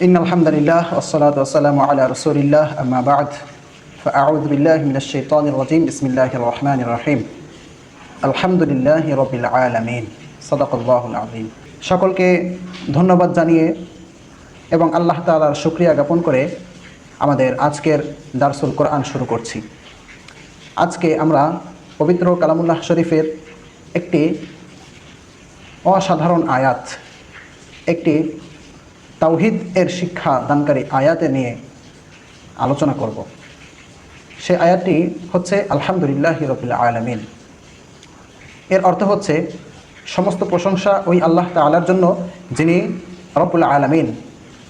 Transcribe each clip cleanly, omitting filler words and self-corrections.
إن الحمد لله والصلاة والسلام على رسول الله أما بعد فأعوذ بالله من الشيطان الرجيم بسم الله الرحمن الرحيم الحمد لله رب العالمين صدق الله العظيم সকলকে ধন্যবাদ জানিয়ে এবং আল্লাহ তাআলার শুকরিয়া জ্ঞাপন করে আমাদের আজকের দারসুল কোরআন শুরু করছি। আজকে আমরা পবিত্র কালামুল্লাহ শরীফের একটি অসাধারণ আয়াত, একটি তাওহীদ এর শিক্ষা দানকারী আয়াতে নিয়ে আলোচনা করব। সেই আয়াতটি হচ্ছে আলহামদুলিল্লাহি রাব্বিল আলামিন। এর অর্থ হচ্ছে সমস্ত প্রশংসা ওই আল্লাহ তাআলার জন্য যিনি রব্বুল আলামিন,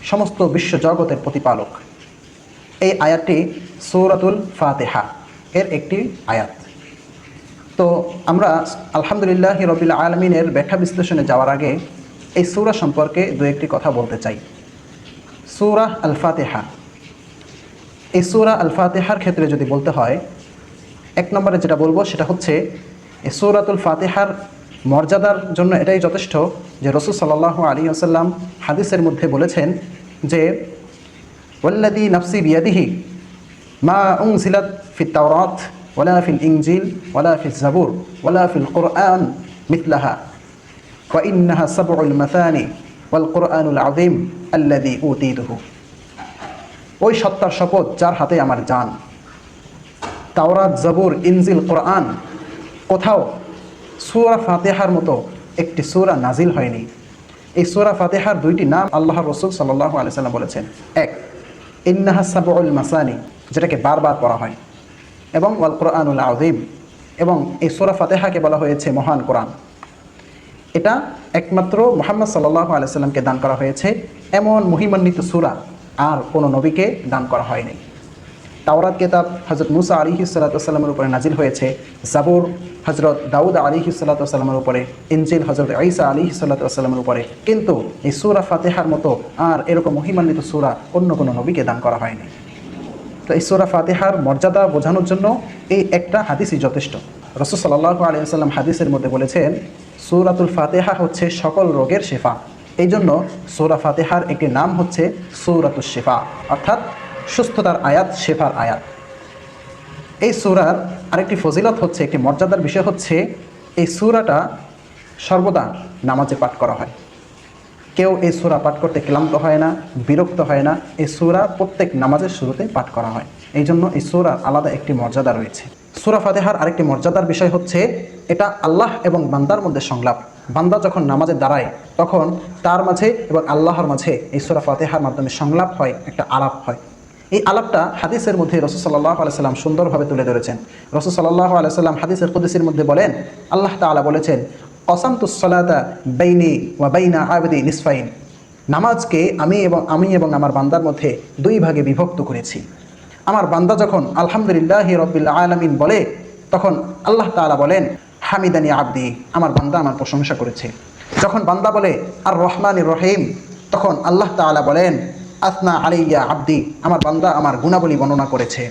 সমস্ত বিশ্ব জগতের প্রতিপালক। এই আয়াতটি সূরাতুল ফাতিহা এর একটি আয়াত। তো আমরা আলহামদুলিল্লাহি রাব্বিল আলামিনের ব্যাখ্যা বিশ্লেষণে যাওয়ার আগে এই সূরা সম্পর্কে দু একটি কথা বলতে চাই। সূরা আল ফাতিহা, এই সূরা আল ফাতিহার ক্ষেত্রে যদি বলতে হয়, এক নম্বরে যেটা বলবো সেটা হচ্ছে এই সূরাতুল ফাতিহার মর্যাদার জন্য এটাই যথেষ্ট যে রাসূল সাল্লাল্লাহু আলাইহি ওয়াসাল্লাম হাদিসের মধ্যে বলেছেন যে ওয়াল্লাযী নাফসি বিয়াদিহি মা উনজিলাত ফিত তাওরাত ওয়ালা ফিল ইনজিল ওয়ালা ফিজ জাবুর ওয়ালা ফিল কুরআন মিথলাহা ওয়া ইন্নাহা সাবউল মাসানি ওয়াল কুরআনুল আযীম আল্লাযী উতীতুহু। ওই সত্তার শপথ যার হাতে আমার জান, তাওরাত, জাবুর, ইনজিল, কোরআন কোথাও সূরা ফাতিহার মতো একটি সূরা নাজিল হয়নি। এই সূরা ফাতিহার দুইটি নাম আল্লাহর রাসূল সাল্লাল্লাহু আলাইহি ওয়াসাল্লাম বলেছেন। এক, ইন্নাহা সাবউল মাসানি, যেটাকে বারবার পড়া হয়, এবং ওয়াল কুরআনুল আযীম, এবং এই সূরা ফাতিহাকে বলা হয়েছে মহান কোরআন। এটা একমাত্র মুহাম্মদ সাল্লাল্লাহু আলাইহি ওয়াসাল্লামকে দান করা হয়েছে, এমন মহিমান্বিত সূরা আর কোনো নবীকে দান করা হয়নি। তাওরাত কিতাব হযরত মুসা আলাইহিস সালাতু ওয়াস সালামের উপরে নাজিল হয়েছে, জাবুর হযরত দাউদ আলাইহিস সালাতু ওয়াস সালামের উপরে, ইনজিল হযরত ঈসা আলাইহিস সালাতু ওয়াস সালামের উপরে, কিন্তু এই সূরা ফাতিহার মতো আর এরকম মহিমান্বিত সূরা অন্য কোনো নবীকে দান করা হয়নি। তো এই সূরা ফাতিহার মর্যাদা বোঝানোর জন্য এই একটা হাদিসই যথেষ্ট। রাসূল সাল্লাল্লাহু আলাইহি ওয়াসাল্লাম হাদিসের মধ্যে বলেছেন সূরাতুল ফাতিহা হচ্ছে সকল রোগের শিফা। এই জন্য সূরা ফাতিহার একটি নাম হচ্ছে সূরাতুশ শিফা, অর্থাৎ সুস্থতার আয়াত, শিফার আয়াত। এই সূরার আরেকটি ফজিলত হচ্ছে, একটি মর্যাদার বিষয় হচ্ছে, এই সূরাটা সর্বদা নামাজে পাঠ করা হয়। কেউ এই সূরা পাঠ করতে ক্লান্ত হয় না, বিরক্ত হয় না। এই সূরা প্রত্যেক নামাজের শুরুতে পাঠ করা হয়। এই জন্য এই সূরার আলাদা একটি মর্যাদা রয়েছে। সূরা ফাতিহার আরেকটি মর্যাদার বিষয় হচ্ছে, এটা আল্লাহ এবং বান্দার মধ্যে সংলাপ। বান্দা যখন নামাজে দাঁড়ায় তখন তার মাঝে এবং আল্লাহর মাঝে এই সূরা ফাতিহার মাধ্যমে সংলাপ হয়, একটা আলাপ হয়। এই আলাপটা হাদিসের মধ্যে রাসূল সাল্লাল্লাহু আলাইহি ওয়াসাল্লাম সুন্দরভাবে তুলে ধরেছেন। রাসূল সাল্লাল্লাহু আলাইহি ওয়াসাল্লাম হাদিসের কুদসির মধ্যে বলেন, আল্লাহ তাআলা বলেছেন, কসামতুস সালাতা বাইনি ওয়া বাইনা আবদি নিসফাইন, নামাজকে আমি এবং আমার বান্দার মধ্যে দুই ভাগে বিভক্ত করেছি। আমার বান্দা যখন আলহামদুলিল্লাহি রাব্বিল আলামিন বলে, তখন আল্লাহ তাআলা বলেন, হামিদানি আবদি, আমার বান্দা আমার প্রশংসা করেছে। যখন বান্দা বলে আর রহমানির রহিম, তখন আল্লাহ তাআলা বলেন, আসনা আলাইয়া আবদি, আমার বান্দা আমার গুণাবলী বর্ণনা করেছে।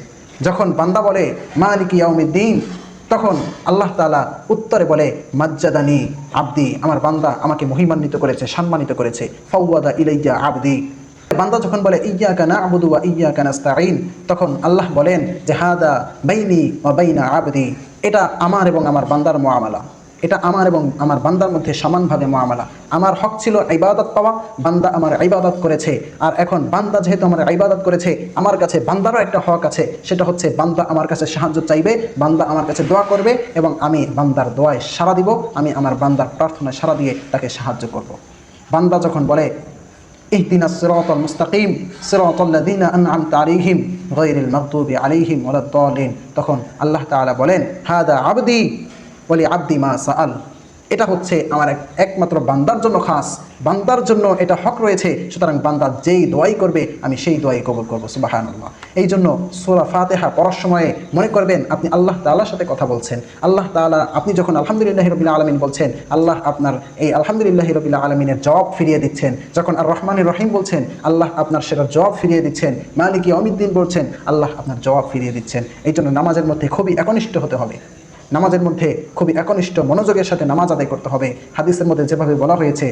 যখন বান্দা বলে মালিকি ইয়াউমিদ্দিন, তখন আল্লাহ তাআলা উত্তরে বলে মাজ্জাদানি আবদি, আমার বান্দা আমাকে মহিমান্বিত করেছে, সম্মানিত করেছে। ফাওয়াদা ইলাইয়া আবদি, বান্দা যখন বলে ইয়্যাকা না'বুদু ওয়া ইয়্যাকা নাস্তাঈন, তখন আল্লাহ বলেন যে হাদা বাইনি ওয়া বাইনা আবদি, এটা আমার এবং আমার বান্দার মুআমালা, এটা আমার এবং আমার বান্দার মধ্যে সমানভাবে মুআমালা। আমার হক ছিল ইবাদত পাওয়া, বান্দা আমার ইবাদত করেছে, আর এখন বান্দা যেহেতু আমার ইবাদত করেছে, আমার কাছে বান্দারও একটা হক আছে, সেটা হচ্ছে বান্দা আমার কাছে সাহায্য চাইবে, বান্দা আমার কাছে দোয়া করবে, এবং আমি বান্দার দোয়ায় সাড়া দিব, আমি আমার বান্দার প্রার্থনায় সাড়া দিয়ে তাকে সাহায্য করব। বান্দা যখন বলে ইহদিনাস সিরাতাল মুস্তাকিম সিরাতাল্লাযীনা আন'আমতা আলাইহিম গায়রিল মাগদুবি আলাইহিম ওয়ালাদ-দাল্লিন, তখন আল্লাহ তাআলা বলেন হাদা আবদি ওয়ালি আবদি মা সাআল, এটা হচ্ছে আমার একমাত্র বান্দার জন্য খাস, বান্দার জন্য এটা হক রয়েছে, সুতরাং বান্দা যেই দোয়াই করবে আমি সেই দোয়াই কবুল করব। সুবহানাল্লাহ। এই জন্য সূরা ফাতিহা পড়ার সময়ে মনে করবেন আপনি আল্লাহ তাআলার সাথে কথা বলছেন। আল্লাহ তাআলা, আপনি যখন আলহামদুলিল্লাহি রাব্বিল আলামিন বলছেন, আল্লাহ আপনার এই আলহামদুলিল্লাহি রাব্বিল আলামিনের জবাব ফিরিয়ে দিচ্ছেন। যখন আর রহমানির রহিম বলছেন, আল্লাহ আপনার সেটার জবাব ফিরিয়ে দিচ্ছেন। মালিকি ইয়াউমিদ্দিন বলছেন, আল্লাহ আপনার জবাব ফিরিয়ে দিচ্ছেন। এই জন্য নামাজের মধ্যে খুবই একনিষ্ঠ হতে হবে। নামাজের মধ্যে খুবই একনিষ্ঠ মনোযোগের সাথে নামাজ আদায় করতে হবে। হাদিসের মধ্যে যেভাবে বলা হয়েছে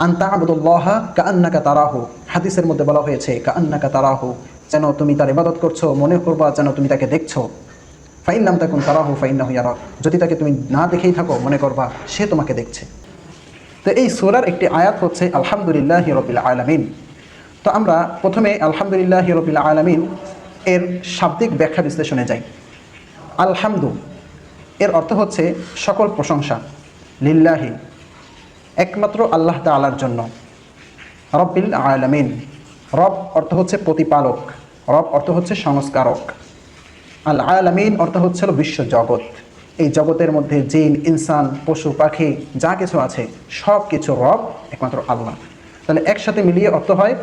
আনতা আবুদুল্লাহা কাআন্নাকা তারাহু, হাদিসের মধ্যে বলা হয়েছে কাআন্নাকা তারাহু, যেন তুমি তার ইবাদত করছো, মনে করবা যেন তুমি তাকে দেখছো। ফাইন লাম তাকুন তারাহু ফাইন্নাহু ইয়ারাক, যদি তাকে তুমি না দেখেই থাকো মনে করবা সে তোমাকে দেখছে। তো এই সূরার একটি আয়াত হচ্ছে আলহামদুলিল্লাহি রাব্বিল আলামিন। তো আমরা প্রথমে আলহামদুলিল্লাহি রাব্বিল আলামিন এর শাব্দিক ব্যাখ্যা বিশ্লেষণে যাই। আলহামদু এর অর্থ হচ্ছে সকল প্রশংসা, লিল্লাহি একমাত্র আল্লাহ তাআলার জন্য, রব্বিল আলামিন রব অর্থ হচ্ছে প্রতিপালক, রব অর্থ হচ্ছে সংস্কারক, আল আলামিন অর্থ হচ্ছে বিশ্ব জগৎ। এই জগতের মধ্যে জিন, ইনসান, পশু পাখি যা কিছু আছে সব কিছু রব একমাত্র আল্লাহ। তাহলে একসাথে মিলিয়ে অর্থ হয়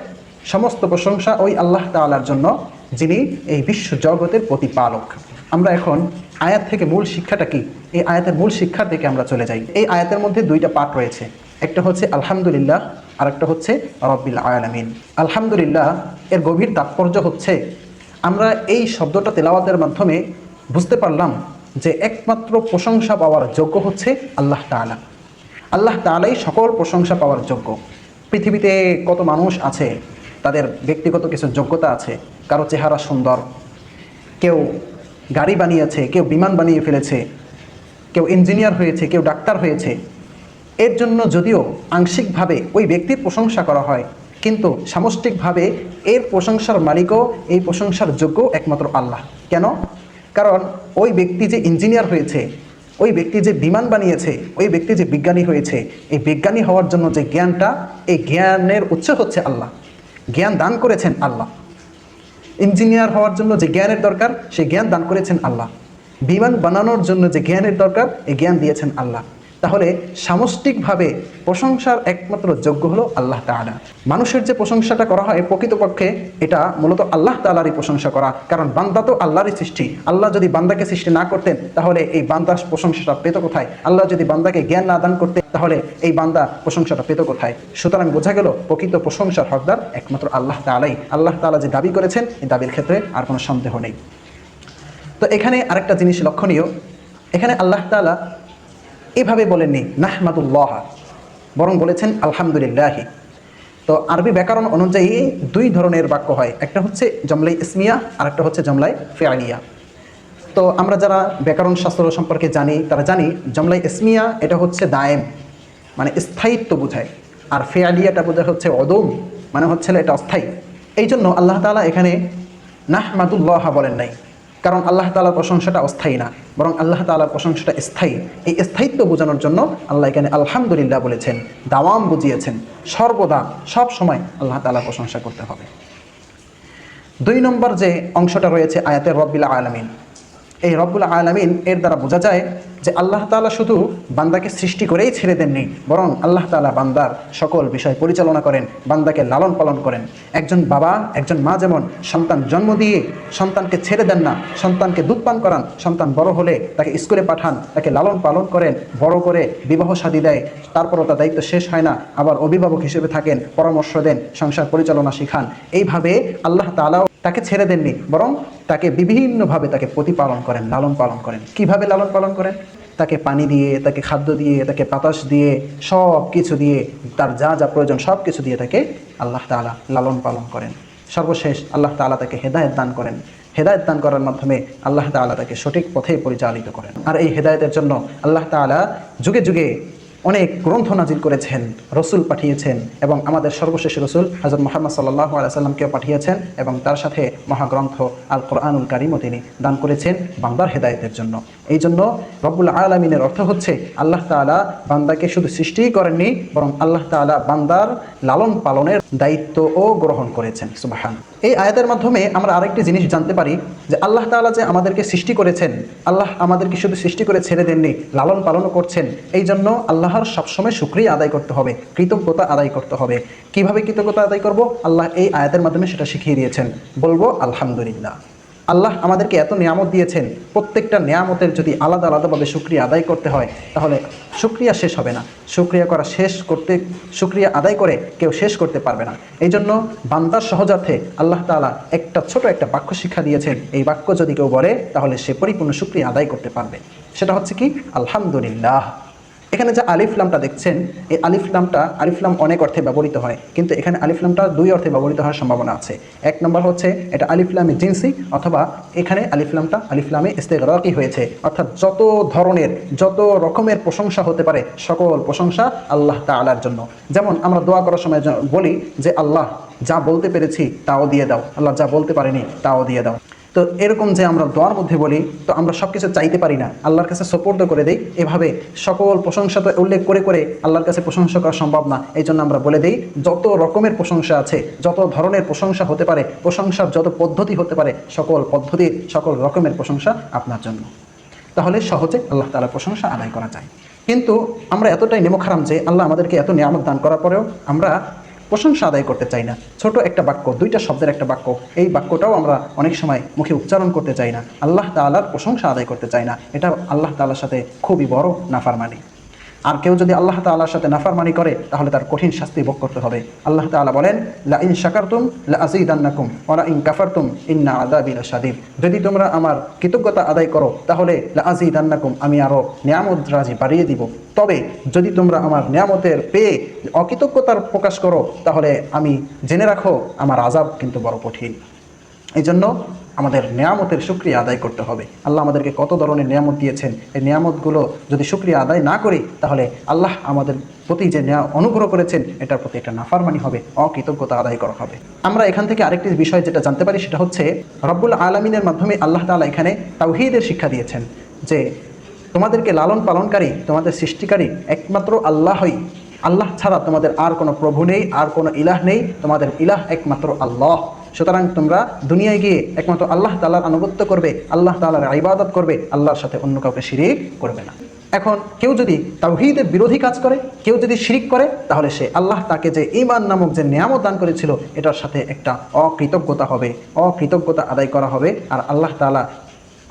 সমস্ত প্রশংসা ওই আল্লাহ তাআলার জন্য, যিনি এই বিশ্ব জগতের প্রতিপালক। আমরা এখন আয়াত থেকে মূল শিক্ষাটা কি, এই আয়াতের মূল শিক্ষার দিকে আমরা চলে যাই। এই আয়াতের মধ্যে দুইটা পার্ট রয়েছে, একটা হচ্ছে আলহামদুলিল্লাহ আর একটা হচ্ছে রব্বিল আলামিন। আলহামদুলিল্লাহ এর গভীর তাৎপর্য হচ্ছে আমরা এই শব্দটা তেলাওয়াতের মাধ্যমে বুঝতে পারলাম যে একমাত্র প্রশংসা পাওয়ার যোগ্য হচ্ছে আল্লাহ তাআলা। আল্লাহ তাআলাই সকল প্রশংসা পাওয়ার যোগ্য। পৃথিবীতে কত মানুষ আছে, তাদের ব্যক্তিগত কিছু যোগ্যতা আছে, কারো চেহারা সুন্দর, কেউ গাড়ি বানিয়েছে, কেউ বিমান বানিয়ে ফেলেছে, কেউ ইঞ্জিনিয়ার হয়েছে, কেউ ডাক্তার হয়েছে। এর জন্য যদিও আংশিকভাবে ওই ব্যক্তির প্রশংসা করা হয়, কিন্তু সামষ্টিকভাবে এর প্রশংসার মালিকও, এই প্রশংসার যোগ্য একমাত্র আল্লাহ। কেন? কারণ ওই ব্যক্তি যে ইঞ্জিনিয়ার হয়েছে, ওই ব্যক্তি যে বিমান বানিয়েছে, ওই ব্যক্তি যে বিজ্ঞানী হয়েছে, এই বিজ্ঞানী হওয়ার জন্য যে জ্ঞানটা, এই জ্ঞানের উৎস হচ্ছে আল্লাহ, জ্ঞান দান করেছেন আল্লাহ। ইঞ্জিনিয়ার হওয়ার জন্য যে জ্ঞানের দরকার, সেই জ্ঞান দান করেছেন আল্লাহ। বিমান বানানোর জন্য যে জ্ঞানের দরকার, এই জ্ঞান দিয়েছেন আল্লাহ। তাহলে সামষ্টিকভাবে প্রশংসার একমাত্র যোগ্য হলো আল্লাহ তাআলা। মানুষের যে প্রশংসাটা করা হয় প্রকৃতপক্ষে এটা মূলত আল্লাহ তাআলারই প্রশংসা করা, কারণ বান্দা তো আল্লাহরই সৃষ্টি। আল্লাহ যদি বান্দাকে সৃষ্টি না করতেন তাহলে এই বান্দার প্রশংসাটা পেত কোথায়? আল্লাহ যদি বান্দাকে জ্ঞান না দান করতেন তাহলে এই বান্দা প্রশংসাটা পেত কোথায়? সুতরাং বোঝা গেল প্রকৃত প্রশংসার হকদার একমাত্র আল্লাহ তাআলাই। আল্লাহ তাআলা যে দাবি করেছেন, এই দাবির ক্ষেত্রে আর কোনো সন্দেহ নেই। তো এখানে আরেকটা জিনিস লক্ষণীয়, এখানে আল্লাহ তাআলা এভাবে বলেননি নাহমাদুল্লাহ, বরং বলেছেন আলহামদুলিল্লাহি। তো আরবি ব্যাকরণ অনুযায়ী দুই ধরনের বাক্য হয়, একটা হচ্ছে জমলাই ইসমিয়া আর একটা হচ্ছে জমলাই ফেআলিয়া। তো আমরা যারা ব্যাকরণ শাস্ত্র সম্পর্কে জানি তারা জানি জমলাই ইসমিয়া এটা হচ্ছে দায়েম, মানে স্থায়িত্ব বোঝায়, আর ফেআলিয়াটা বোঝায় হচ্ছে অদম, মানে হচ্ছে এটা অস্থায়ী। এই জন্য আল্লাহ তাআলা এখানে নাহমাদুল্লাহ বলেন নাই, কারণ আল্লাহ তাআলার প্রশংসাটা অস্থায়ী না, বরং আল্লাহ তাআলার প্রশংসাটা স্থায়ী। এই স্থায়িত্ব বোঝানোর জন্য আল্লাহ এখানে আলহামদুলিল্লাহ বলেছেন, দাওয়াম বুঝিয়েছেন, সর্বদা সব সময় আল্লাহ তাআলার প্রশংসা করতে হবে। দুই নম্বর যে অংশটা রয়েছে আয়াতের রব্বিল আলামিন, এই রব্বুল আলামিন এর দ্বারা বোঝা যায় যে আল্লাহ তাআলা শুধু বান্দাকে সৃষ্টি করেই ছেড়ে দেননি, বরং আল্লাহ তাআলা বান্দার সকল বিষয় পরিচালনা করেন, বান্দাকে লালন পালন করেন। একজন বাবা, একজন মা যেমন সন্তান জন্ম দিয়ে সন্তানকে ছেড়ে দেন না, সন্তানকে দুধ পান করান, সন্তান বড় হলে তাকে স্কুলে পাঠান, তাকে লালন পালন করেন, বড় করে বিবাহ শাদী দেয়, তারপরও তার দায়িত্ব শেষ হয় না, আবার অভিভাবক হিসেবে থাকেন, পরামর্শ দেন, সংসার পরিচালনা শিখান। এইভাবে আল্লাহ তাআলাও তাকে ছেড়ে দেননি, বরং তাকে বিভিন্নভাবে তাকে প্রতিপালন করেন, লালন পালন করেন। কিভাবে লালন পালন করেন? তাকে পানি দিয়ে, তাকে খাদ্য দিয়ে, তাকে বাতাস দিয়ে, সব কিছু দিয়ে, তার যা যা প্রয়োজন সব কিছু দিয়ে তাকে আল্লাহ তাআলা লালন পালন করেন। সর্বশেষ আল্লাহ তাআলা তাকে হেদায়েত দান করেন। হেদায়েত দান করার মাধ্যমে আল্লাহ তাআলা তাকে সঠিক পথে পরিচালিত করেন। আর এই হেদায়েতের জন্য আল্লাহ তাআলা যুগে যুগে অনেক গ্রন্থ নাজিল করেছেন, রসুল পাঠিয়েছেন, এবং আমাদের সর্বশেষ রসুল হযরত মুহাম্মদ সাল্লাল্লাহু আলাইহি সাল্লামকেও পাঠিয়েছেন, এবং তার সাথে মহাগ্রন্থ আল কোরআনুল কারীমও তিনি দান করেছেন বান্দার হেদায়েতের জন্য। এই জন্য রব্বুল আলামিনের অর্থ হচ্ছে আল্লাহ তাআলা বান্দাকে শুধু সৃষ্টিই করেননি, বরং আল্লাহ তাআলা বান্দার লালন পালনের দায়িত্বও গ্রহণ করেছেন। সুবহান। এই আয়াতের মাধ্যমে আমরা আরেকটি জিনিস জানতে পারি যে আল্লাহ তাআলা যে আমাদেরকে সৃষ্টি করেছেন, আল্লাহ আমাদেরকে শুধু সৃষ্টি করে ছেড়ে দেননি, লালন পালনও করছেন। এই জন্য আল্লাহর সবসময় শুকরিয়া আদায় করতে হবে, কৃতজ্ঞতা আদায় করতে হবে। কিভাবে কৃতজ্ঞতা আদায় করব? আল্লাহ এই আয়াতের মাধ্যমে সেটা শিখিয়ে দিয়েছেন। বলবো আলহামদুলিল্লাহ। আল্লাহ আমাদেরকে এত নিয়ামত দিয়েছেন, প্রত্যেকটা নিয়ামতের যদি আলাদা আলাদাভাবে শুকরিয়া আদায় করতে হয় তাহলে শুকরিয়া শেষ হবে না। শুকরিয়া আদায় করে কেউ শেষ করতে পারবে না। এই জন্য বান্দার সহজার্থে আল্লাহ তাআলা ছোট একটা বাক্য শিক্ষা দিয়েছেন। এই বাক্য যদি কেউ বলে তাহলে সে পরিপূর্ণ শুকরিয়া আদায় করতে পারবে। সেটা হচ্ছে কি? আলহামদুলিল্লাহ। এখানে যে আলিফ লামটা দেখছেন, এই আলিফ লাম অনেক অর্থে ব্যবহৃত হয়, কিন্তু এখানে আলিফ লামটা দুই অর্থে ব্যবহৃত হওয়ার সম্ভাবনা আছে। এক নম্বর হচ্ছে এটা আলিফ লামে জিনসি, অথবা এখানে আলিফ লামে ইস্তেগরাকি হয়েছে, অর্থাৎ যত ধরনের যত রকমের প্রশংসা হতে পারে সকল প্রশংসা আল্লাহ তাআলার জন্য। যেমন আমরা দোয়া করার সময় বলি যে আল্লাহ যা বলতে পেরেছি তাও দিয়ে দাও, আল্লাহ যা বলতে পারিনি তাও দিয়ে দাও। তো এরকম যে আমরা দোয়ার মধ্যে বলি, তো আমরা সব কিছু চাইতে পারি না, আল্লাহর কাছে সোপর্দ করে দেই। এভাবে সকল প্রশংসা তো উল্লেখ করে করে আল্লাহর কাছে প্রশংসা করা সম্ভব না, এই জন্য আমরা বলে দিই যত রকমের প্রশংসা আছে, যত ধরনের প্রশংসা হতে পারে, প্রশংসার যত পদ্ধতি হতে পারে, সকল পদ্ধতির সকল রকমের প্রশংসা আপনার জন্য। তাহলে সহজে আল্লাহ তাআলার প্রশংসা আদায় করা যায়। কিন্তু আমরা এতটাই নেমখারাম যে আল্লাহ আমাদেরকে এত নিয়ামত দান করার পরেও আমরা প্রশংসা আদায় করতে চাই না। ছোট একটা বাক্য, দুইটা শব্দের একটা বাক্য, এই বাক্যটাও আমরা অনেক সময় মুখে উচ্চারণ করতে চাই না, আল্লাহ তাআলার প্রশংসা আদায় করতে চাই না। এটা আল্লাহ তাআলার সাথে খুবই বড় নাফরমানি। আর কেউ যদি আল্লাহ তাআলার সাথে নাফরমানি করে তাহলে তার কঠিন শাস্তি ভোগ করতে হবে। আল্লাহ তাআলা বলেন, লা ইন শাকারতুম লা আযীদান্নাকুম ওয়া লা ইন কাফারতুম ইন্না আযাবি লাশাদীদ। যদি তোমরা আমার কৃতজ্ঞতা আদায় করো তাহলে লা আযীদান্নাকুম, আমি আরো নিয়ামত রাজি বাড়িয়ে দিব। তবে যদি তোমরা আমার নিয়ামতের পেয়ে অকৃতজ্ঞতার প্রকাশ করো তাহলে আমি জেনে রাখো আমার আযাব কিন্তু বড় কঠিন। এই জন্য আমাদের নিয়ামতের শুকরিয়া আদায় করতে হবে। আল্লাহ আমাদেরকে কত ধরনের নিয়ামত দিয়েছেন, এই নিয়ামতগুলো যদি শুকরিয়া আদায় না করি তাহলে আল্লাহ আমাদের প্রতি যে অনুগ্রহ করেছেন এটার প্রতি একটা নাফরমানি হবে, অকৃতজ্ঞতা আদায় করা হবে। আমরা এখান থেকে আরেকটি বিষয় যেটা জানতে পারি সেটা হচ্ছে রব্বুল আলামিনের মাধ্যমে আল্লাহ তাআলা এখানে তাওহীদের শিক্ষা দিয়েছেন যে তোমাদেরকে লালন পালনকারী, তোমাদের সৃষ্টিকারী একমাত্র আল্লাহই। আল্লাহ ছাড়া তোমাদের আর কোনো প্রভু নেই, আর কোনো ইলাহ নেই, তোমাদের ইলাহ একমাত্র আল্লাহ। সুতরাং তোমরা দুনিয়ায় গিয়ে একমাত্র আল্লাহ তাআলার আনুগত্য করবে, আল্লাহ তাআলার ইবাদত করবে, আল্লাহর সাথে অন্য কাউকে শিরিক করবে না। এখন কেউ যদি তাওহীদের বিরোধী কাজ করে, কেউ যদি শিরিক করে, তাহলে সে আল্লাহ তাকে যে ঈমান নামক যে নিয়ামত দান করেছিল এটার সাথে একটা অকৃতজ্ঞতা হবে, অকৃতজ্ঞতা আদায় করা হবে। আর আল্লাহ তাআলা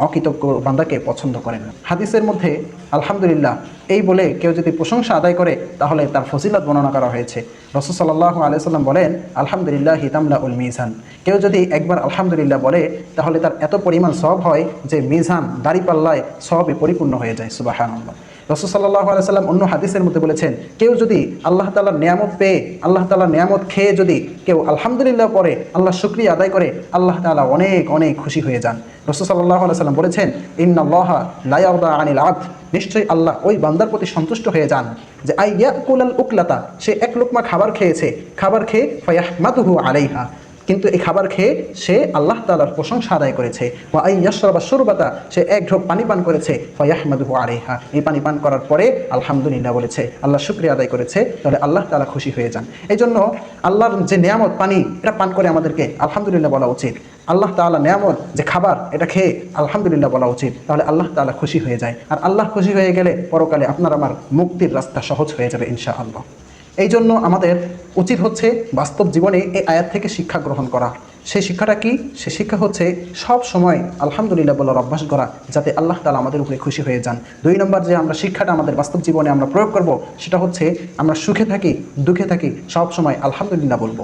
অকৃতজ্ঞ বান্দাকে পছন্দ করেন না। হাদিসের মধ্যে আলহামদুলিল্লাহ এই বলে কেউ যদি প্রশংসা আদায় করে তাহলে তার ফজিলত বর্ণনা করা হয়েছে। রাসূল সাল্লাল্লাহু আলাইহি সাল্লাম বলেন, আলহামদুলিল্লাহি তামলাউল মিজান। কেউ যদি একবার আলহামদুলিল্লাহ বলে তাহলে তার এত পরিমাণ সওয়াব হয় যে মিজান, দাড়িপাল্লায় সওয়াবে পরিপূর্ণ হয়ে যায়। সুবহানাল্লাহ। রাসূল সাল্লাল্লাহু আলাইহি সাল্লাম অন্য হাদিসের মধ্যে বলেছেন, কেউ যদি আল্লাহ তাআলার নিয়ামত পেয়ে, আল্লাহ তাআলার নিয়ামত খেয়ে যদি কেউ আলহামদুলিল্লাহ পড়ে, আল্লাহ শুকরিয়া আদায় করে, আল্লাহ তাআলা অনেক অনেক খুশি হয়ে যান। রাসূল সাল্লাল্লাহু আলাইহি সাল্লাম বলেছেন, ইন্নাল্লাহা লা ইয়ারদা আনিল আবদ, নিশ্চয়ই আল্লাহ ওই বান্দার প্রতি সন্তুষ্ট হয়ে যান যে আইয়াকুলাল উকলাতা, সে এক লুকমা খাবার খেয়েছে, খাবার খেয়ে ফায়াহমাদুহু আলাইহা, কিন্তু এই খাবার খেয়ে সে আল্লাহ তাআলার প্রশংসা আদায় করেছে। ওয়া আইয়াশরাবা শুরবাতা, সে এক ঢোক পানি পান করেছে, ফায়াহমাদুহু আলাইহা, এই পানি পান করার পরে আলহামদুলিল্লাহ বলেছে, আল্লাহ শুকরিয়া আদায় করেছে, তাহলে আল্লাহ তাআলা খুশি হয়ে যান। এই জন্য আল্লাহর যে নিয়ামত পানি, এটা পান করে আমাদেরকে আলহামদুলিল্লাহ বলা উচিত। আল্লাহ তাআলা নিয়ামত যে খাবার, এটা খেয়ে আলহামদুলিল্লাহ বলা উচিত, তাহলে আল্লাহ তাআলা খুশি হয়ে যায়। আর আল্লাহ খুশি হয়ে গেলে পরকালে আপনার আমার মুক্তির রাস্তা সহজ হয়ে যাবে ইনশাআল্লাহ। এই জন্য আমাদের উচিত হচ্ছে বাস্তব জীবনে এই আয়াত থেকে শিক্ষা গ্রহণ করা। সেই শিক্ষাটা কি? সে শিক্ষা হচ্ছে সব সময় আলহামদুলিল্লাহ বলার অভ্যাস করা, যাতে আল্লাহ তাআলা আমাদের উপরে খুশি হয়ে যান। দুই নম্বর যে আমরা শিক্ষাটা আমাদের বাস্তব জীবনে আমরা প্রয়োগ করব সেটা হচ্ছে আমরা সুখে থাকি, দুঃখে থাকি, সব সময় আলহামদুলিল্লাহ বলবো,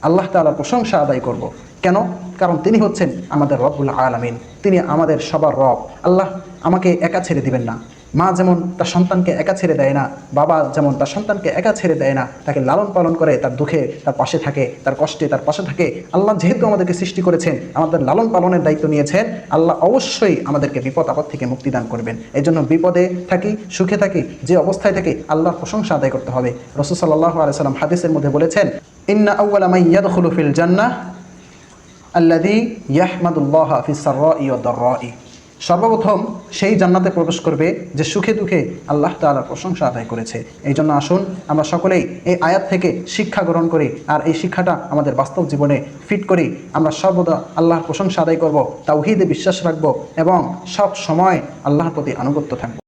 আল্লাহ তাআলার প্রশংসা আদায় করব। কেন? কারণ তিনি হচ্ছেন আমাদের রব্বুল আলামিন, তিনি আমাদের সবার রব। আল্লাহ আমাকে একা ছেড়ে দিবেন না। মা যেমন তার সন্তানকে একা ছেড়ে দেয় না, বাবা যেমন তার সন্তানকে একা ছেড়ে দেয় না, তাকে লালন পালন করে, তার দুঃখে তার পাশে থাকে, তার কষ্টে তার পাশে থাকে। আল্লাহ যেহেতু আমাদেরকে সৃষ্টি করেছেন, আমাদের লালন পালনের দায়িত্ব নিয়েছেন, আল্লাহ অবশ্যই আমাদেরকে বিপদ আপদ থেকে মুক্তি দান করবেন। এই জন্য বিপদে থাকি, সুখে থাকি, যে অবস্থায় থাকি আল্লাহর প্রশংসা আদায় করতে হবে। রাসূল সাল্লাল্লাহু আলাইহি সাল্লাম হাদিসের মধ্যে বলেছেন, ইন্না আউওয়ালা মান ইয়াদখুলু ফিল জান্নাহ আল্লাযী ইয়াহমাদুল্লাহা ফিস সাররাই ওয়াদ দাররাই। সর্বপ্রথম সেই জান্নাতে প্রবেশ করবে যে সুখে দুঃখে আল্লাহ তাআলার প্রশংসা আদায় করেছে। এই জন্য আসুন আমরা সকলেই এই আয়াত থেকে শিক্ষা গ্রহণ করি, আর এই শিক্ষাটা আমাদের বাস্তব জীবনে ফিট করি। আমরা সর্বদা আল্লাহর প্রশংসা আদায় করব, তাওহীদে বিশ্বাস রাখব এবং সব সময় আল্লাহর প্রতি আনুগত্য থাকব।